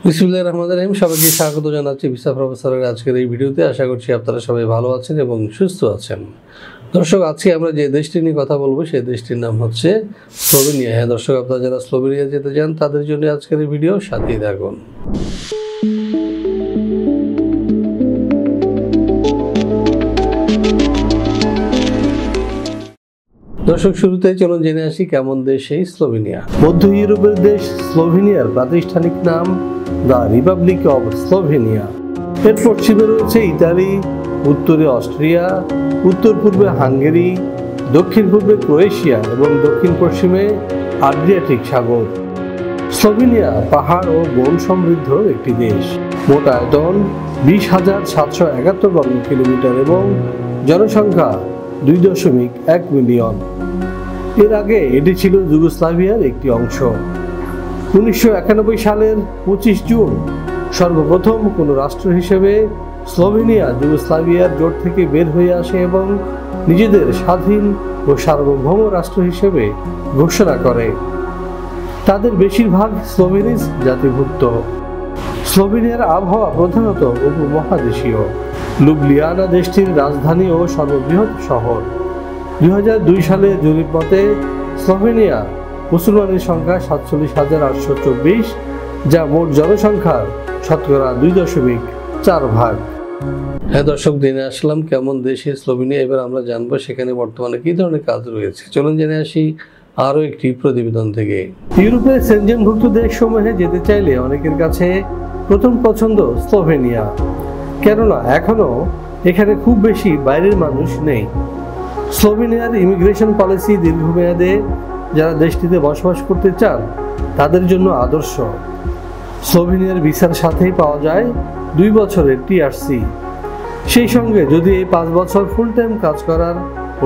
বিসমিল্লাহির রহমানির রহিম। সবাইকে স্বাগত জানাচ্ছি ভিসা প্রফেসরের আজকের এই ভিডিওতে। আশা করছি আপনারা সবাই ভালো আছেন এবং সুস্থ আছেন। দর্শক, আজকে আমরা যে দেশটি নিয়ে কথা বলবো সেই দেশটির নাম হচ্ছে স্লোভেনিয়া। হ্যাঁ দর্শক, আপনারা যারা স্লোভেনিয়া যেতে চান তাদের জন্য আজকের এই ভিডিও, সাথেই থাকুন। দর্শক, শুরুতে চলুন জেনে আসি কেমন দেশ এই স্লোভেনিয়া। মধ্য ইউরোপের দেশ স্লোভেনিয়ার প্রাতিষ্ঠানিক নাম দ্য রিপাবলিক অব স্লোভেনিয়া। এর পশ্চিমে রয়েছে ইতালি, উত্তরে অস্ট্রিয়া, উত্তর পূর্বে হাঙ্গেরি, দক্ষিণ পূর্বে ক্রোয়েশিয়া এবং দক্ষিণ পশ্চিমে আড্রিয়াটিক সাগর। স্লোভেনিয়া পাহাড় ও বন সমৃদ্ধ একটি দেশ। মোট আয়তন 20,771 বর্গ কিলোমিটার এবং জনসংখ্যা 2.1 মিলিয়ন। এর আগে এটি ছিল যুগোস্লাভিয়ার একটি অংশ। 1991 সালের 25 জুন সর্বপ্রথম কোনো রাষ্ট্র হিসেবে স্লোভেনিয়া যুগোস্লাভিয়ার জোট থেকে বের হয়ে আসে এবং নিজেদের স্বাধীন ও সার্বভৌম রাষ্ট্র হিসেবে ঘোষণা করে। তাদের বেশিরভাগ স্লোভেনিজ জাতিভুক্ত। স্লোভেনিয়ার আবহাওয়া প্রধানত উপমহাদেশীয়। লুবলিয়ানা দেশটির রাজধানী ও সর্ববৃহৎ শহর। 2002 সালে জরিপ মতে স্লোভেনিয়া মুসলমানের সংখ্যা 47,824, যা মোট জনসংখ্যার শতকরা 2.4 ভাগ। হ্যাঁ দর্শক, জেনে আসলাম কেমন দেশে স্লোভেনিয়া। এবার আমরা জানবো সেখানে বর্তমানে কি ধরনের কাজ রয়েছে। চলুন জেনে আসি আরও একটি প্রতিবেদন থেকে। ইউরোপের সেনজেনভুক্ত দেশসমূহে যেতে চাইলে অনেকের কাছে প্রথম পছন্দ স্লোভেনিয়া, কেননা এখনো এখানে খুব বেশি বাইরের মানুষ নেই। স্লোভেনিয়ার ইমিগ্রেশন পলিসি দীর্ঘমেয়াদে যারা দেশটিতে বসবাস করতে চান তাদের জন্য আদর্শ। স্লোভেনিয়ার ভিসার সাথেই পাওয়া যায় 2 বছরের টিআরসি। সেই সঙ্গে যদি এই 5 বছর ফুল টাইম কাজ করার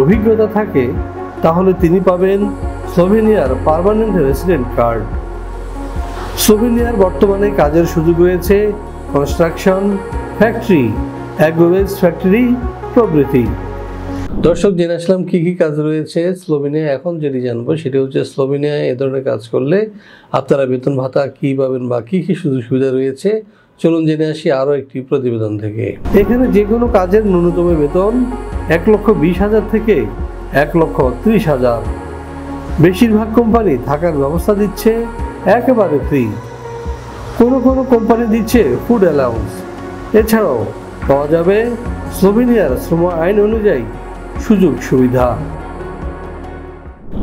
অভিজ্ঞতা থাকে তাহলে তিনি পাবেন স্লোভেনিয়ার পার্মানেন্ট রেসিডেন্ট কার্ড। স্লোভেনিয়ার বর্তমানে কাজের সুযোগ রয়েছে কনস্ট্রাকশন, ফ্যাক্টরি, অ্যাগ্রোভেজ ফ্যাক্টরি প্রভৃতি। দর্শক, জেনে আসলাম কি কি কাজ রয়েছে স্লোভেনিয়া। এখন যেটি জানবো সেটি হচ্ছে স্লোভেনিয়ায় এ ধরনের কাজ করলে আপনারা বেতন ভাতা কি পাবেন বা কি কি সুযোগ সুবিধা রয়েছে। চলুন জেনে আসি আরও একটি প্রতিবেদন থেকে। এখানে যে কোনো কাজের ন্যূনতম বেতন 1,20,000 থেকে 1,30,000। বেশিরভাগ কোম্পানি থাকার ব্যবস্থা দিচ্ছে একেবারে ফ্রি। কোনো কোনো কোম্পানি দিচ্ছে ফুড অ্যালাউন্স। এছাড়াও পাওয়া যাবে স্লোভেনিয়ার শ্রম আইন অনুযায়ী সুযোগ সুবিধা।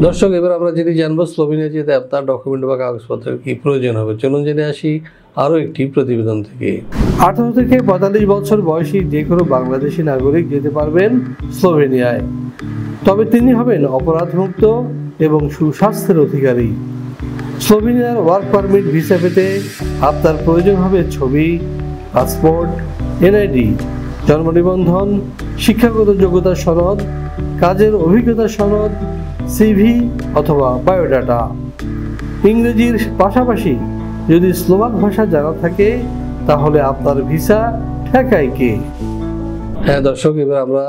দর্শক, এবার আমরা যেটি জানবো স্লোভেনিয়া যেতে আপনার ডকুমেন্ট বা কাগজপত্রের কি প্রয়োজন হবে। চলুন জেনে আসি আরও একটি প্রতিবেদন থেকে। 18 থেকে 45 বছর বয়সী যে কোনো বাংলাদেশি নাগরিক যেতে পারবেন স্লোভেনিয়ায়, তবে তিনি হবেন অপরাধমুক্ত এবং সুস্বাস্থ্যের অধিকারী। স্লোভেনিয়ার ওয়ার্ক পারমিট ভিসা পেতে আপনার প্রয়োজন হবে ছবি, পাসপোর্ট, এনআইডি, জন্ম নিবন্ধন, শিক্ষাগত যোগ্যতা সনদ, কাজের অভিজ্ঞতা সনদ, সিভি অথবা বায়োডাটা। ইংরেজির পাশাপাশি যদি স্লোভাক ভাষা জানা থাকে তাহলে আপনার ভিসা ঠেকায় কে। হ্যাঁ দর্শক, এবার আমরা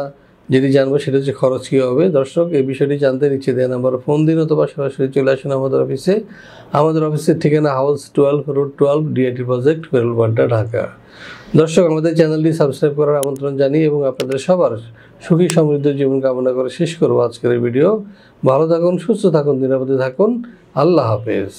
যেটি জানবো সেটা হচ্ছে খরচ কী হবে। দর্শক, এই বিষয়টি জানতে নিচ্ছে দেন নাম্বার ফোন দিন অথবা সরাসরি চলে আসুন আমাদের অফিসে। আমাদের অফিসের ঠিকানা হাউস 12, রোড 12, ডিআইটি প্রজেক্ট, বেরুলবাড্ডা, ঢাকা। দর্শক, আমাদের চ্যানেলটি সাবস্ক্রাইব করার আমন্ত্রণ জানিয়ে এবং আপনাদের সবার সুখী সমৃদ্ধ জীবন কামনা করে শেষ করবো আজকের এই ভিডিও। ভালো থাকুন, সুস্থ থাকুন, নিরাপদে থাকুন। আল্লাহ হাফেজ।